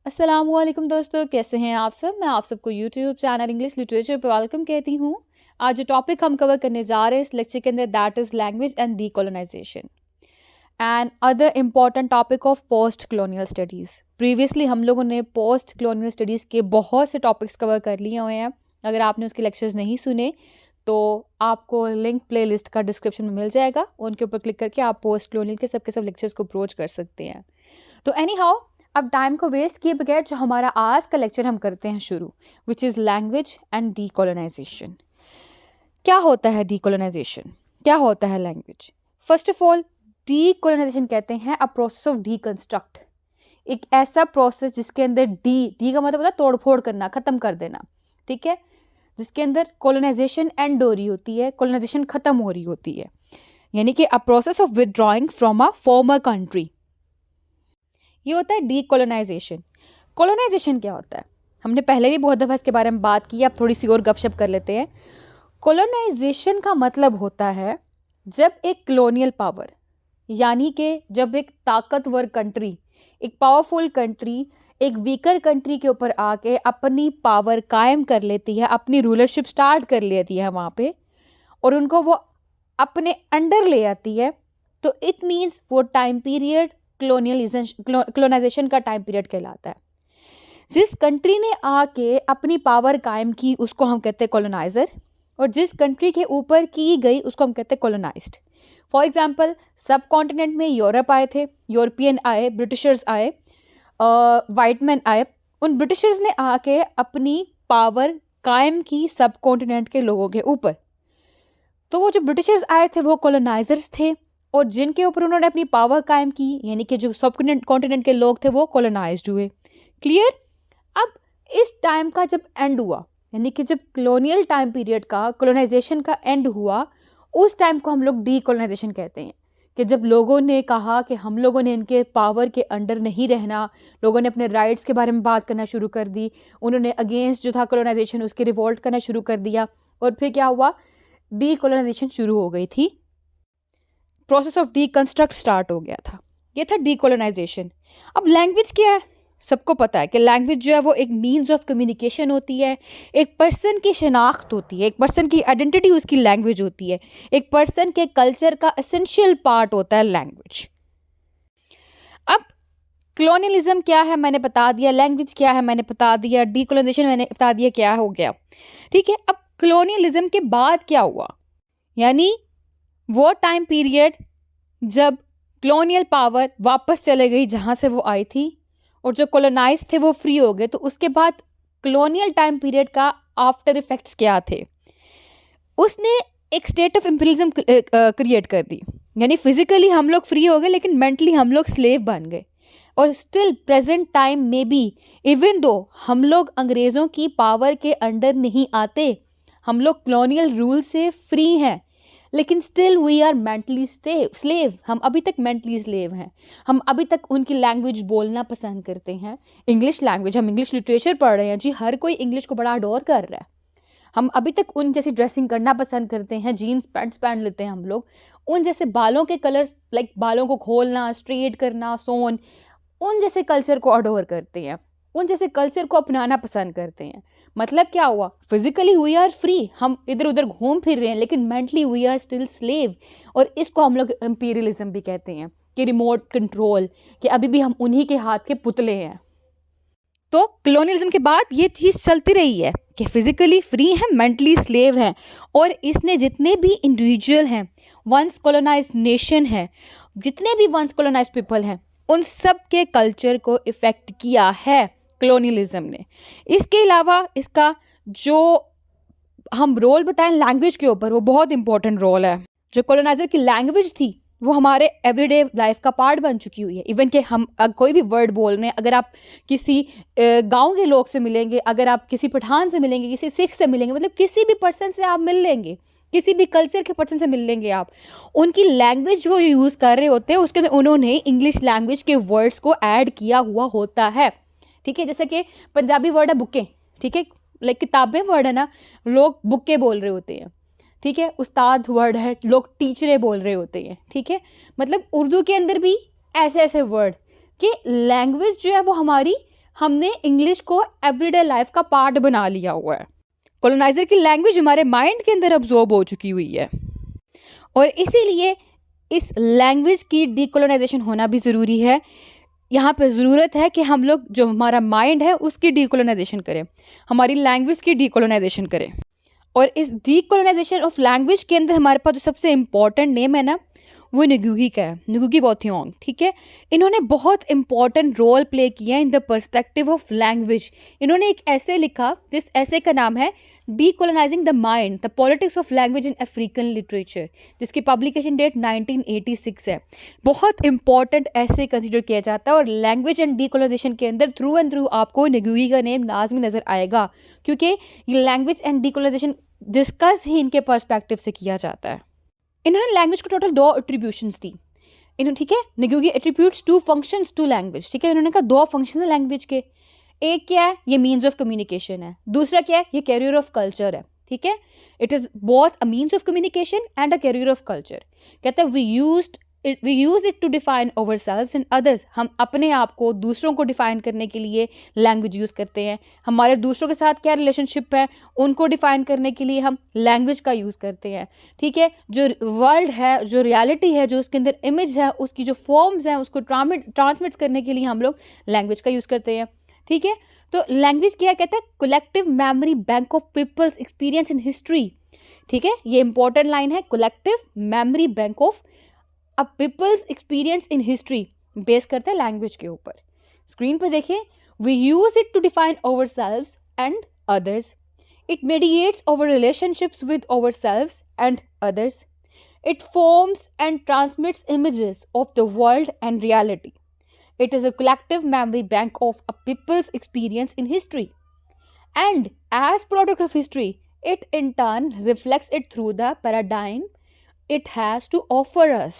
अस्सलामुअलैकुम दोस्तों, कैसे हैं आप सब। मैं आप सबको यूट्यूब चैनल इंग्लिश लिटरेचर पे वेलकम कहती हूँ। आज जो टॉपिक हम कवर करने जा रहे हैं इस लेक्चर के अंदर, that is language and decolonisation and other important topic of post colonial studies. Previously हम लोगों ने पोस्ट कॉलोनियल स्टडीज़ के बहुत से टॉपिक्स कवर कर लिए हुए हैं। अगर आपने उसके लेक्चर्स नहीं सुने तो आपको लिंक प्ले लिस्ट का डिस्क्रिप्शन में मिल जाएगा, उनके ऊपर क्लिक करके आप पोस्ट कॉलोनियल के सब लेक्चर्स को अप्रोच कर सकते हैं। तो एनी हाउ, अब टाइम को वेस्ट किए बगैर जो हमारा आज का लेक्चर हम करते हैं शुरू, which is language and decolonisation. क्या होता है डीकोलोनाइजेशन, क्या होता है language? First of all, decolonisation कहते हैं अ प्रोसेस ऑफ डीकंस्ट्रक्ट, एक ऐसा प्रोसेस जिसके अंदर डी का मतलब होता है तोड़ फोड़ करना, ख़त्म कर देना, ठीक है, जिसके अंदर कोलोनाइजेशन एंड हो रही होती है, कोलोनाइजेशन ख़त्म हो रही होती है, यानी कि a process of withdrawing from a former country, ये होता है डीकोलोनाइजेशन। कोलोनाइजेशन क्या होता है? हमने पहले भी बहुत दफ़ा इसके बारे में बात की, अब थोड़ी सी और गपशप कर लेते हैं। कोलोनाइजेशन का मतलब होता है जब एक कॉलोनियल पावर, यानी कि जब एक ताकतवर कंट्री, एक पावरफुल कंट्री एक वीकर कंट्री के ऊपर आके अपनी पावर कायम कर लेती है, अपनी रूलरशिप स्टार्ट कर लेती है वहाँ पे, और उनको वो अपने अंडर ले आती है, तो इट मीन्स वो टाइम पीरियड कॉलोनाइजेशन का टाइम पीरियड कहलाता है। जिस कंट्री ने आके अपनी पावर कायम की उसको हम कहते हैं कॉलोनाइजर, और जिस कंट्री के ऊपर की गई उसको हम कहते हैं कॉलोनाइज्ड। फॉर एग्जांपल, सब कॉन्टिनेंट में यूरोप आए थे, यूरोपियन आए, ब्रिटिशर्स आए, वाइट मैन आए। उन ब्रिटिशर्स ने आके अपनी पावर कायम की सब कॉन्टिनेंट के लोगों के ऊपर। तो वो जो ब्रिटिशर्स आए थे वो कॉलोनाइजर्स थे, और जिनके ऊपर उन्होंने अपनी पावर कायम की, यानी कि जो सब कॉन्टिनेंट के लोग थे वो कॉलोनाइज्ड हुए। क्लियर? अब इस टाइम का जब एंड हुआ, यानी कि जब कॉलोनियल टाइम पीरियड का, कॉलोनाइजेशन का एंड हुआ, उस टाइम को हम लोग डीकोलोनाइजेशन कहते हैं। कि जब लोगों ने कहा कि हम लोगों ने इनके पावर के अंडर नहीं रहना, लोगों ने अपने राइट्स के बारे में बात करना शुरू कर दी, उन्होंने अगेंस्ट जो था कॉलोनाइजेशन उसके रिवोल्ट करना शुरू कर दिया, और फिर क्या हुआ, डीकोलोनाइजेशन शुरू हो गई थी, प्रोसेस ऑफ डीकंस्ट्रक्ट स्टार्ट हो गया था। ये था डीकोलोनाइजेशन। अब लैंग्वेज क्या है? सबको पता है कि लैंग्वेज जो है वो एक मीन्स ऑफ कम्युनिकेशन होती है, एक पर्सन की शनाख्त होती है, एक पर्सन की आइडेंटिटी उसकी लैंग्वेज होती है, एक पर्सन के कल्चर का एसेंशियल पार्ट होता है लैंग्वेज। अब कॉलोनियलिज्म क्या है मैंने बता दिया, लैंग्वेज क्या है मैंने बता दिया, डीकोलोनाइजेशन मैंने बता दिया क्या हो गया, ठीक है। अब कॉलोनियलिज्म के बाद क्या हुआ, यानी वो टाइम पीरियड जब कॉलोनियल पावर वापस चले गई जहाँ से वो आई थी, और जो कॉलोनाइज थे वो फ्री हो गए, तो उसके बाद कॉलोनियल टाइम पीरियड का आफ्टर इफेक्ट्स क्या थे? उसने एक स्टेट ऑफ इम्पीरियलिज्म क्रिएट कर दी, यानी फिजिकली हम लोग फ्री हो गए लेकिन मेंटली हम लोग स्लेव बन गए। और स्टिल प्रेजेंट टाइम में भी, इवन दो हम लोग अंग्रेज़ों की पावर के अंडर नहीं आते, हम लोग कॉलोनियल रूल से फ्री हैं, लेकिन still we are mentally slave. हम अभी तक मेंटली स्लेव हैं, हम अभी तक उनकी लैंग्वेज बोलना पसंद करते हैं, इंग्लिश लैंग्वेज। हम इंग्लिश लिटरेचर पढ़ रहे हैं जी, हर कोई इंग्लिश को बड़ा अडोर कर रहा है। हम अभी तक उन जैसी ड्रेसिंग करना पसंद करते हैं, जीन्स पैंट्स पहन लेते हैं हम लोग, उन जैसे बालों के कलर्स, लाइक बालों को खोलना, स्ट्रेट करना, सोन, उन जैसे कल्चर को अडोर करते हैं, उन जैसे कल्चर को अपनाना पसंद करते हैं। मतलब क्या हुआ, फिजिकली वी आर फ्री, हम इधर उधर घूम फिर रहे हैं, लेकिन mentally we are still slave. और इसको हम लोग इंपीरियलिज्म भी कहते हैं, कि रिमोट कंट्रोल, कि अभी भी हम उन्हीं के हाथ के पुतले हैं। तो कॉलोनियलिज्म के बाद ये चीज़ चलती रही है कि फिजिकली फ्री हैं, मेंटली स्लेव हैं, और इसने जितने भी इंडिविजुअल हैं, वंस कॉलोनाइज्ड नेशन है, जितने भी वंस कॉलोनाइज्ड पीपल हैं, उन सब के कल्चर को इफ़ेक्ट किया है कॉलोनियलिज्म ने। इसके अलावा इसका जो हम रोल बताएं लैंग्वेज के ऊपर, वो बहुत इंपॉर्टेंट रोल है। जो कॉलोनाइजर की लैंग्वेज थी वो हमारे एवरीडे लाइफ का पार्ट बन चुकी हुई है। इवन कि हम कोई भी वर्ड बोल रहे हैं, अगर आप किसी गांव के लोग से मिलेंगे, अगर आप किसी पठान से मिलेंगे, किसी सिख से मिलेंगे, मतलब किसी भी पर्सन से आप मिल लेंगे, किसी भी कल्चर के पर्सन से मिल लेंगे आप, उनकी लैंग्वेज जो यूज़ कर रहे होते हैं उसके अंदर उन्होंने इंग्लिश लैंग्वेज के वर्ड्स को ऐड किया हुआ होता है, ठीक है। जैसे कि पंजाबी वर्ड है बुके, ठीक है, लाइक किताबें वर्ड है ना, लोग बुके बोल रहे होते हैं, ठीक है। उस्ताद वर्ड है, लोग टीचरें बोल रहे होते हैं, ठीक है। मतलब उर्दू के अंदर भी ऐसे ऐसे वर्ड कि लैंग्वेज जो है वो हमारी हमने इंग्लिश को एवरीडे लाइफ का पार्ट बना लिया हुआ है। कॉलोनाइजर की लैंग्वेज हमारे माइंड के अंदर अब्जॉर्ब हो चुकी हुई है और इसीलिए इस लैंग्वेज की डीकोलोनाइजेशन होना भी ज़रूरी है। यहाँ पे ज़रूरत है कि हम लोग जो हमारा माइंड है उसकी डीकोलोनाइजेशन करें, हमारी लैंग्वेज की डीकोलोनाइजेशन करें। और इस डीकोलोनाइजेशन ऑफ लैंग्वेज के अंदर हमारे पास जो सबसे इम्पॉर्टेंट नेम है ना, वो निगुगी का है, निगुगी वॉथियोंग। ठीक है, इन्होंने बहुत इंपॉर्टेंट रोल प्ले किया in the perspective of language. इन्होंने एक ऐसे लिखा, जिस ऐसे का नाम है decolonising the mind, the politics of language in African literature, जिसकी पब्लिकेशन डेट 1986 है। बहुत इंपॉर्टेंट ऐसे कंसिडर किया जाता है और लैंग्वेज एंड डीकोलोनाइजेशन के अंदर थ्रू एंड थ्रू आपको निगुगी का नेम लाजमी नज़र आएगा, क्योंकि ये लैंग्वेज एंड डीकोलोनाइजेशन डिस्कस ही इनके पर्सपेक्टिव से किया जाता है। इन्होंने लैंग्वेज को टोटल 2 एट्रीब्यूशंस दी इन्होंने। ठीक है, निगुगी एट्रीब्यूट्स 2 फंक्शंस टू लैंग्वेज। ठीक है, इन्होंने कहा 2 फंक्शंस है लैंग्वेज के। एक क्या है, ये मीन्स ऑफ कम्युनिकेशन है। दूसरा क्या है, ये कैरियर ऑफ कल्चर है। ठीक है, it is both a means of communication and a carrier of culture. कहते हैं we use it to define our selves and others. हम अपने आप को दूसरों को डिफाइन करने के लिए लैंग्वेज यूज़ करते हैं। हमारे दूसरों के साथ क्या रिलेशनशिप है उनको डिफाइन करने के लिए हम लैंग्वेज का यूज़ करते हैं। ठीक है, जो वर्ल्ड है, जो रियलिटी है, जो उसके अंदर इमेज है, उसकी जो फॉर्म्स हैं उसको ट्रांसमिट करने के लिए हम लोग लैंग्वेज का यूज़ करते हैं। ठीक है, तो लैंग्वेज क्या कहता है, collective memory bank of people's experience in history. ठीक है, ये इंपॉर्टेंट लाइन है, collective memory bank of a people's experience in history, base करता है लैंग्वेज के ऊपर। स्क्रीन पर देखिए, we use it to define our selves and others, it mediates our relationships with our selves and others, it forms and transmits images of the world and reality, it is a collective memory bank of a people's experience in history, and as product of history it in turn reflects it through the paradigm it has to offer us।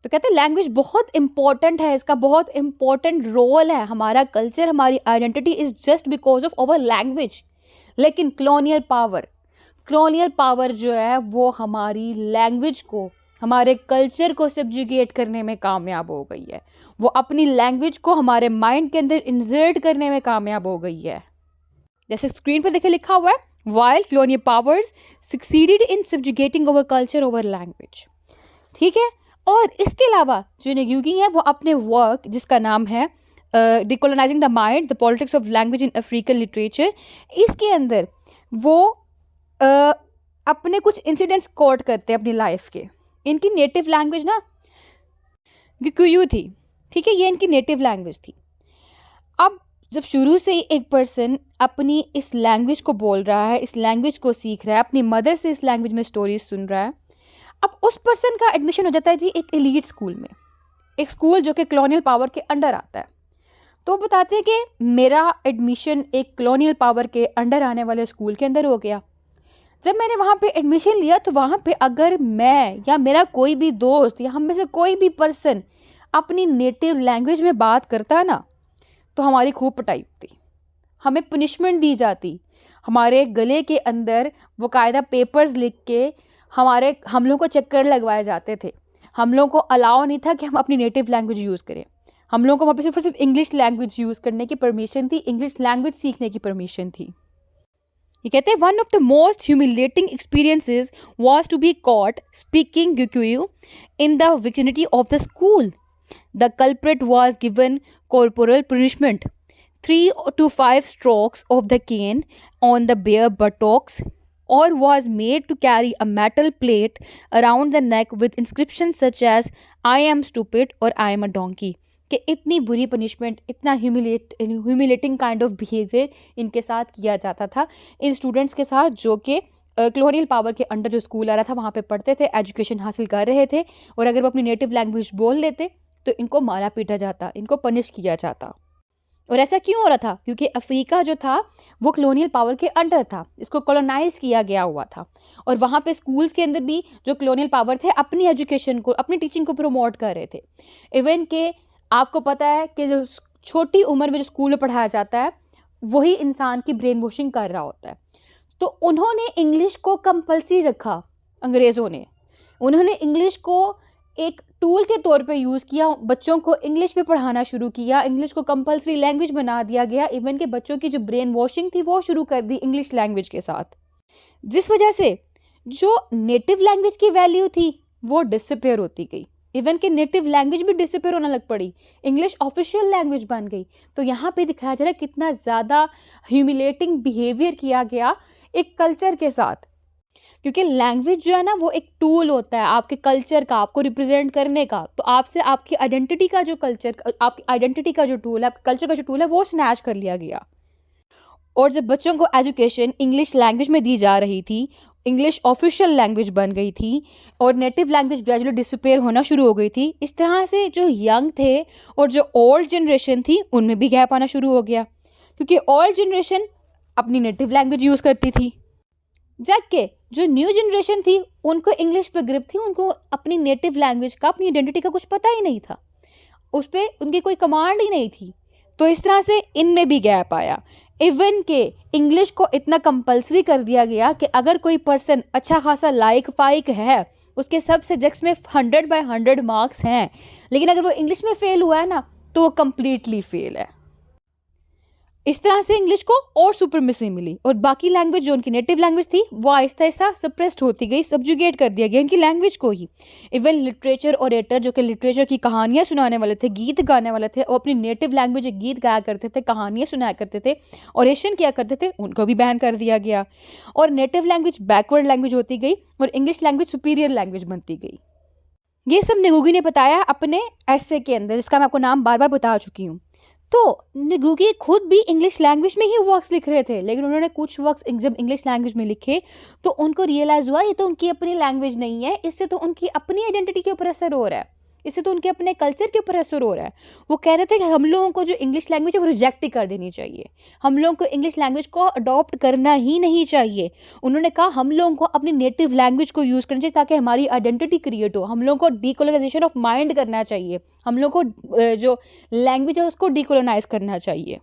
तो कहते हैं language बहुत important है, इसका बहुत important role है। हमारा culture, हमारी identity is just because of our language. लेकिन कॉलोनियल पावर जो है वो हमारी लैंग्वेज को, हमारे कल्चर को सब्जुगेट करने में कामयाब हो गई है। वो अपनी लैंग्वेज को हमारे माइंड के अंदर इंसर्ट करने में कामयाब हो गई है। जैसे स्क्रीन पर देखिए लिखा हुआ है, while colonial powers succeeded in subjugating our culture over language। ठीक है, और इसके अलावा जो निगुगी है वो अपने वर्क जिसका नाम है decolonising the mind, the politics of language in African literature, इसके अंदर वो अपने कुछ इंसिडेंट्स कोट करते हैं अपनी लाइफ के। इनकी नेटिव लैंग्वेज ना गिकुयू थी। ठीक है, ये इनकी नेटिव लैंग्वेज थी। अब जब शुरू से ही एक पर्सन अपनी इस लैंग्वेज को बोल रहा है, इस लैंग्वेज को सीख रहा है, अपनी मदर से इस लैंग्वेज में स्टोरीज सुन रहा है, अब उस पर्सन का एडमिशन हो जाता है जी एक एलीट स्कूल में, एक स्कूल जो कि कॉलोनियल पावर के अंडर आता है। तो बताते हैं कि मेरा एडमिशन एक कॉलोनियल पावर के अंडर आने वाले स्कूल के अंदर हो गया। जब मैंने वहाँ पे एडमिशन लिया तो वहाँ पे अगर मैं या मेरा कोई भी दोस्त या हम में से कोई भी पर्सन अपनी नेटिव लैंग्वेज में बात करता ना, तो हमारी खूब पिटाई होती, हमें पनिशमेंट दी जाती। हमारे गले के अंदर वो कायदा पेपर्स लिख के हम लोगों को चक्कर लगवाए जाते थे। हम लोगों को अलाउ नहीं था कि हम अपनी नेटिव लैंग्वेज यूज़ करें। हम लोगों को वहाँ पे सिर्फ इंग्लिश लैंग्वेज यूज़ करने की परमिशन थी, इंग्लिश लैंग्वेज सीखने की परमिशन थी। ये कहते हैं one of the most humiliating experiences was to be caught speaking Gikuyu in the vicinity of the school. The culprit was given corporal punishment, 3 to 5 strokes of the cane on the bare buttocks, or was made to carry a metal plate around the neck with inscriptions such as I am stupid or I am a donkey। कि इतनी बुरी punishment, इतना humiliating kind of behaviour इनके साथ किया जाता था इन students के साथ जो कि कॉलोनियल पावर के अंडर जो स्कूल आ रहा था वहाँ पे पढ़ते थे, एजुकेशन हासिल कर रहे थे, और अगर वो अपनी नेटिव लैंग्वेज बोल लेते तो इनको मारा पीटा जाता, इनको पनिश किया जाता। और ऐसा क्यों हो रहा था? क्योंकि अफ्रीका जो था वो कॉलोनियल पावर के अंडर था, इसको कॉलोनाइज किया गया हुआ था, और वहाँ पे स्कूल्स के अंदर भी जो कॉलोनियल पावर थे अपनी एजुकेशन को, अपनी टीचिंग को प्रमोट कर रहे थे। इवन के आपको पता है कि जो छोटी उम्र में जो स्कूल में पढ़ाया जाता है वही इंसान की ब्रेन वॉशिंग कर रहा होता है। तो उन्होंने इंग्लिश को कंपल्सरी रखा, अंग्रेज़ों ने, उन्होंने इंग्लिश को एक टूल के तौर पे यूज़ किया, बच्चों को इंग्लिश में पढ़ाना शुरू किया, इंग्लिश को कंपलसरी लैंग्वेज बना दिया गया, इवन के बच्चों की जो ब्रेन वॉशिंग थी वो शुरू कर दी इंग्लिश लैंग्वेज के साथ, जिस वजह से जो नेटिव लैंग्वेज की वैल्यू थी वो डिसअपेयर होती गई। इवन कि नेटिव लैंग्वेज भी डिसअपेयर होने लग पड़ी, इंग्लिश ऑफिशियल लैंग्वेज बन गई। तो यहाँ पे दिखाया जा रहा है कितना ज़्यादा ह्यूमिलेटिंग बिहेवियर किया गया एक कल्चर के साथ, क्योंकि लैंग्वेज जो है ना वो एक टूल होता है आपके कल्चर का, आपको रिप्रेजेंट करने का। तो आपसे आपकी आइडेंटिटी का जो कल्चर, आपकी आइडेंटिटी का जो टूल है, आपके कल्चर का जो टूल है, वो स्नैच कर लिया गया। और जब बच्चों को एजुकेशन इंग्लिश लैंग्वेज में दी जा रही थी, इंग्लिश ऑफिशियल लैंग्वेज बन गई थी और नेटिव लैंग्वेज ग्रेजुअली डिसअपेयर होना शुरू हो गई थी, इस तरह से जो यंग थे और जो ओल्ड जनरेशन थी उनमें भी गैप आना शुरू हो गया, क्योंकि ओल्ड जनरेशन अपनी नेटिव लैंग्वेज यूज़ करती थी, जबकि जो न्यू जनरेशन थी उनको इंग्लिश पे ग्रिप थी, उनको अपनी नेटिव लैंग्वेज का, अपनी आइडेंटिटी का कुछ पता ही नहीं था, उस पर उनकी कोई कमांड ही नहीं थी। तो इस तरह से इनमें भी गैप आया। इवन के इंग्लिश को इतना कंपलसरी कर दिया गया कि अगर कोई पर्सन अच्छा खासा लाइक फाइक है, उसके सब सब्जेक्ट्स में 100/100 मार्क्स हैं, लेकिन अगर वो इंग्लिश में फेल हुआ है ना तो वो कंप्लीटली फेल है। इस तरह से इंग्लिश को और सुपरमेसी मिली और बाकी लैंग्वेज जो उनकी नेटिव लैंग्वेज थी वो आहिस्ता आहिस्ता सप्रेस्ड होती गई, सब्जुगेट कर दिया गया उनकी लैंग्वेज को ही। इवन लिटरेचर और रेटर जो कि लिटरेचर की कहानियाँ सुनाने वाले थे, गीत गाने वाले थे, और अपनी नेटिव लैंग्वेज गीत गाया करते थे, कहानियाँ सुनाया करते थे, ऑरेशन किया करते थे, उनको भी बैन कर दिया गया और नेटिव लैंग्वेज बैकवर्ड लैंग्वेज होती गई और इंग्लिश लैंग्वेज सुपीरियर लैंग्वेज बनती गई। ये सब नेगुगी ने बताया अपने एसे के अंदर, जिसका मैं आपको नाम बार बार बता चुकी हूँ। तो नेगुगी खुद भी इंग्लिश लैंग्वेज में ही वर्क्स लिख रहे थे, लेकिन उन्होंने कुछ वर्क्स जब इंग्लिश लैंग्वेज में लिखे तो उनको रियलाइज़ हुआ ये तो उनकी अपनी लैंग्वेज नहीं है, इससे तो उनकी अपनी आइडेंटिटी के ऊपर असर हो रहा है, इससे तो उनके अपने कल्चर के ऊपर असर हो रहा है। वो कह रहे थे कि हम लोगों को जो इंग्लिश लैंग्वेज है वो रिजेक्ट ही कर देनी चाहिए, हम लोगों को इंग्लिश लैंग्वेज को अडॉप्ट करना ही नहीं चाहिए। उन्होंने कहा हम लोगों को अपनी नेटिव लैंग्वेज को यूज़ करना चाहिए ताकि हमारी आइडेंटिटी क्रिएट हो, हम लोगों को डीकोलोनाइजेशन ऑफ माइंड करना चाहिए, हम लोगों को जो लैंग्वेज है उसको डीकोलोनाइज करना चाहिए।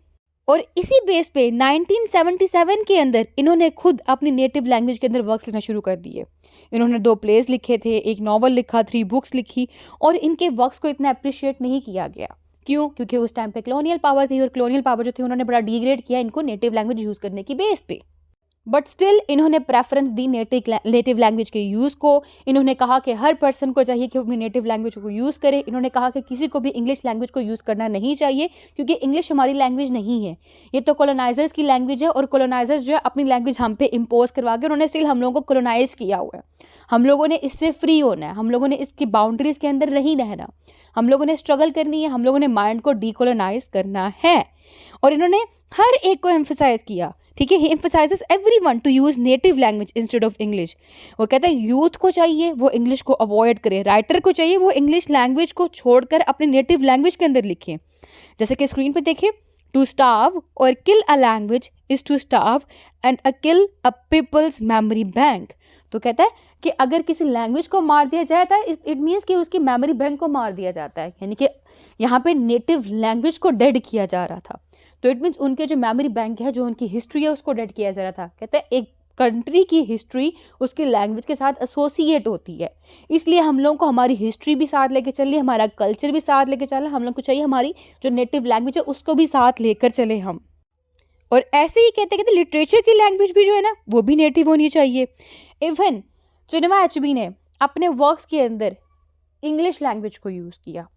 और इसी बेस पे 1977 के अंदर इन्होंने खुद अपनी नेटिव लैंग्वेज के अंदर वर्क्स लिखना शुरू कर दिए। इन्होंने 2 प्लेस लिखे थे, एक नॉवल लिखा, 3 बुक्स लिखी और इनके वर्क्स को इतना अप्रिशिएट नहीं किया गया। क्यों? क्योंकि उस टाइम पे कॉलोनियल पावर थी और कॉलोनियल पावर जो थी उन्होंने बड़ा डिग्रेड किया इनको नेटिव लैंग्वेज यूज़ करने की बेस पे। बट स्टिल इन्होंने प्रेफरेंस दी नेटिव लैंग्वेज के यूज़ को। इन्होंने कहा कि हर पर्सन को चाहिए कि वो अपनी नेटिव लैंग्वेज को यूज़ करे। इन्होंने कहा कि किसी को भी इंग्लिश लैंग्वेज को यूज़ करना नहीं चाहिए क्योंकि इंग्लिश हमारी लैंग्वेज नहीं है, ये तो कॉलोनाइजर्स की लैंग्वेज है और कॉलोनाइजर्स जो है अपनी लैंग्वेज हम पे इम्पोज करवा के उन्होंने स्टिल हम लोगों को कॉलोनाइज किया हुआ है। हम लोगों ने इससे फ्री होना है, हम लोगों ने इसकी बाउंड्रीज के अंदर नहीं रहना, हम लोगों ने स्ट्रगल करनी है, हम लोगों ने माइंड को डीकोलोनाइज करना है। और इन्होंने हर एक को एम्फसाइज किया, ठीक है, he emphasises everyone to use native language instead of English. और कहता है यूथ को चाहिए वो इंग्लिश को अवॉइड करे, राइटर को चाहिए वो इंग्लिश लैंग्वेज को छोड़कर अपनी नेटिव लैंग्वेज के अंदर लिखें। जैसे कि स्क्रीन पर देखिए, टू स्टार्व और kill a language is to starve and a kill a people's memory bank. तो कहता है कि अगर किसी लैंग्वेज को मार दिया जाता है इट मीन्स कि उसकी मेमोरी बैंक को मार दिया जाता है, यानी कि यहाँ पे नेटिव लैंग्वेज को डेड किया जा रहा था। तो इट मीन्स उनके जो मेमोरी बैंक है, जो उनकी हिस्ट्री है, उसको डेड किया जा रहा था। कहते हैं एक कंट्री की हिस्ट्री उसकी लैंग्वेज के साथ एसोसिएट होती है, इसलिए हम लोगों को हमारी हिस्ट्री भी साथ लेके चलिए, हमारा कल्चर भी साथ लेके चले, हम लोग को चाहिए हमारी जो नेटिव लैंग्वेज है उसको भी साथ लेकर चले हम। और ऐसे ही कहते लिटरेचर की लैंग्वेज भी जो है ना वो भी नेटिव होनी चाहिए। इवन चिन्वा एचबी ने अपने वर्क्स के अंदर इंग्लिश लैंग्वेज को यूज़ किया,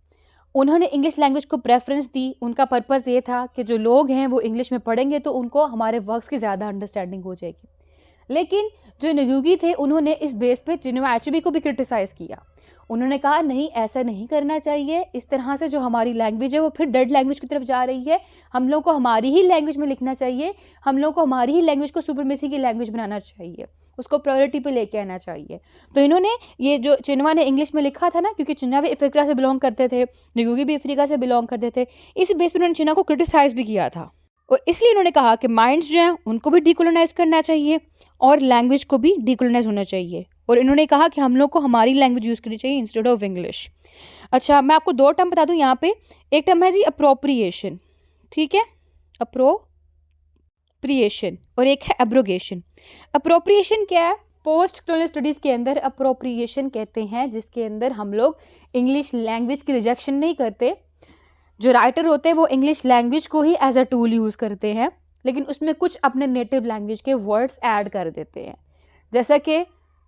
उन्होंने इंग्लिश लैंग्वेज को प्रेफरेंस दी। उनका पर्पस ये था कि जो लोग हैं वो इंग्लिश में पढ़ेंगे तो उनको हमारे वर्क्स की ज़्यादा अंडरस्टैंडिंग हो जाएगी। लेकिन जो नेगुगी थे उन्होंने इस बेस पे चिन्वा एचबी को भी क्रिटिसाइज़ किया। उन्होंने कहा नहीं, ऐसा नहीं करना चाहिए, इस तरह से जो हमारी लैंग्वेज है वो फिर डेड लैंग्वेज की तरफ जा रही है, हम लोग को हमारी ही लैंग्वेज में लिखना चाहिए, हम लोग को हमारी ही लैंग्वेज को सुपरमेसी की लैंग्वेज बनाना चाहिए, उसको प्रायोरिटी पे लेके आना चाहिए। तो इन्होंने ये जो चिन्वा ने इंग्लिश में लिखा था ना, क्योंकि चिन्वा भी अफ्रीका से बिलोंग करते थे, नेगुगी भी अफ्रीका से बिलोंग करते थे, इस बेस पर उन्होंने चिन्वा को क्रिटिसाइज़ भी किया था। और इसलिए इन्होंने कहा कि माइंड्स जो हैं उनको भी डीकोलोनाइज करना चाहिए और लैंग्वेज को भी डीकोलोनाइज होना चाहिए। और इन्होंने कहा कि हम लोग को हमारी लैंग्वेज यूज़ करनी चाहिए इंस्टेड ऑफ इंग्लिश। अच्छा, मैं आपको 2 टर्म बता दूं यहाँ पे। एक टर्म है जी अप्रोप्रिएशन, ठीक है, अप्रोप्रिएशन, और एक है एब्रोगेशन। अप्रोप्रिएशन क्या है? पोस्ट कॉलोनियल स्टडीज़ के अंदर अप्रोप्रिएशन कहते हैं, जिसके अंदर हम लोग इंग्लिश लैंग्वेज की रिजेक्शन नहीं करते। जो राइटर होते हैं वो इंग्लिश लैंग्वेज को ही एज अ टूल यूज़ करते हैं, लेकिन उसमें कुछ अपने नेटिव लैंग्वेज के वर्ड्स ऐड कर देते हैं, जैसा कि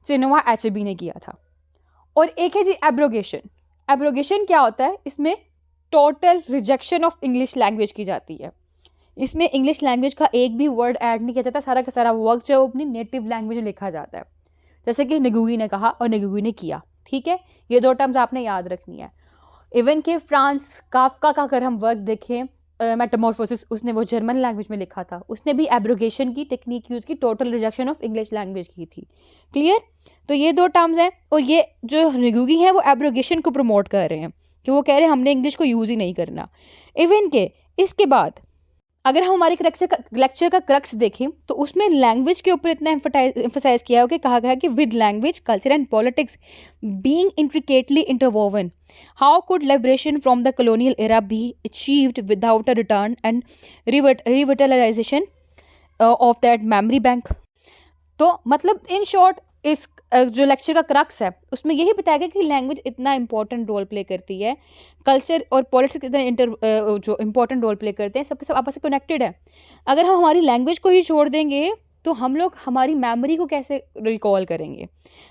चिनुआ एचेबी ने किया था। और एक है जी एब्रोगेशन। एब्रोगेशन क्या होता है? इसमें total rejection of English language की जाती है। इसमें इंग्लिश लैंग्वेज का एक भी वर्ड ऐड नहीं किया जाता, सारा का सारा वर्क जो है वो अपनी नेटिव लैंग्वेज में लिखा जाता है, जैसे कि निगुगी ने कहा और निगुगी ने किया। ठीक है, ये 2 टर्म्स आपने याद रखनी है। इवन के फ्रांस काफका का अगर हम वर्क देखें, मेटामॉर्फोसिस, उसने वो जर्मन लैंग्वेज में लिखा था, उसने भी एब्रोगेशन की टेक्निक यूज़ की, total rejection of English language की थी। क्लियर? तो ये 2 टर्म्स हैं, और ये जो निगुगी है वो एब्रोगेशन को प्रमोट कर रहे हैं कि वो कह रहे हैं हमने इंग्लिश को यूज़ ही नहीं करना। इवन के इसके बाद अगर हम हमारे लेक्चर का क्रक्स देखें तो उसमें लैंग्वेज के ऊपर इतना एम्फसाइज किया है कि कहा गया कि with language culture and politics being intricately interwoven, how could liberation from the colonial era be achieved without a return and revitalisation of that memory bank. तो मतलब इन शॉर्ट इस जो लेक्चर का क्रक्स है उसमें यही बताया गया कि लैंग्वेज इतना इंपॉर्टेंट रोल प्ले करती है, कल्चर और पॉलिटिक्स इतना जो इंपॉर्टेंट रोल प्ले करते हैं, सबके सब आपस में कनेक्टेड है। अगर हम हमारी लैंग्वेज को ही छोड़ देंगे तो हम लोग हमारी मेमोरी को कैसे रिकॉल करेंगे,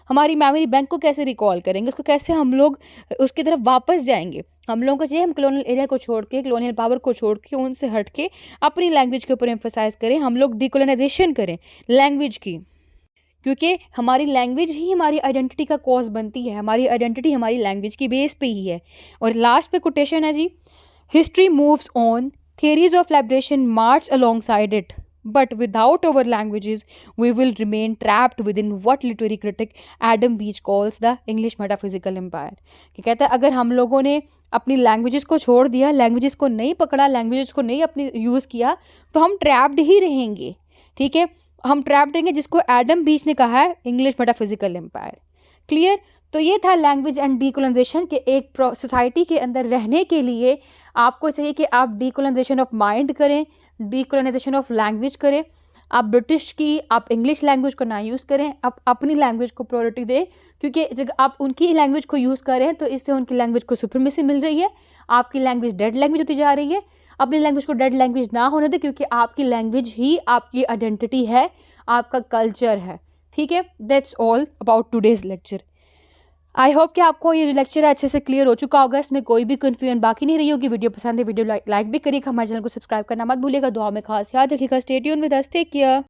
हमारी मेमोरी बैंक को कैसे रिकॉल करेंगे, उसको कैसे हम लोग उसकी तरफ वापस जाएंगे। हम लोगों को चाहिए हम कॉलोनियल एरिया को छोड़ के, कॉलोनियल पावर को छोड़ के, उनसे हट के अपनी लैंग्वेज के ऊपर एम्फसाइज करें, हम लोग डिकोलोनाइजेशन करें लैंग्वेज की, क्योंकि हमारी लैंग्वेज ही हमारी आइडेंटिटी का कॉज बनती है। हमारी आइडेंटिटी हमारी लैंग्वेज की बेस पे ही है। और लास्ट पे कोटेशन है जी, history moves on, theories of liberation march alongside it, but without our languages we will remain trapped within what literary critic Adam Beach calls the English metaphysical empire. कि कहता है अगर हम लोगों ने अपनी लैंग्वेजेस को छोड़ दिया, लैंग्वेजेस को नहीं पकड़ा, लैंग्वेजेस को नहीं अपनी यूज़ किया, तो हम ट्रैप्ड ही रहेंगे। ठीक है, हम ट्रैप्ड रहेंगे, जिसको एडम बीच ने कहा है इंग्लिश मेटाफिजिकल एम्पायर। क्लियर? तो ये था लैंग्वेज एंड डीकोलोनाइजेशन के एक सोसाइटी के अंदर रहने के लिए आपको चाहिए कि आप डीकोलोनाइजेशन ऑफ माइंड करें, डीकोलोनाइजेशन ऑफ लैंग्वेज करें। आप ब्रिटिश की, आप इंग्लिश लैंग्वेज को ना यूज़ करें, आप अपनी लैंग्वेज को प्रायोरिटी दें, क्योंकि जब आप उनकी लैंग्वेज को यूज़ कर रहे हैं तो इससे उनकी लैंग्वेज को सुप्रीमेसी मिल रही है, आपकी लैंग्वेज डेड लैंग्वेज होती जा रही है। अपनी लैंग्वेज को डेड लैंग्वेज ना होने दे, क्योंकि आपकी लैंग्वेज ही आपकी आइडेंटिटी है, आपका कल्चर है। ठीक है, that's all about today's lecture. I hope कि आपको ये जो लेक्चर है अच्छे से क्लियर हो चुका होगा, इसमें कोई भी कन्फ्यूजन बाकी नहीं रही होगी। वीडियो पसंद है, वीडियो लाइक भी करिएगा, हमारे चैनल को सब्सक्राइब करना मत भूलिएगा। दुआ में खास याद रखिएगा। Stay tuned with us, take care.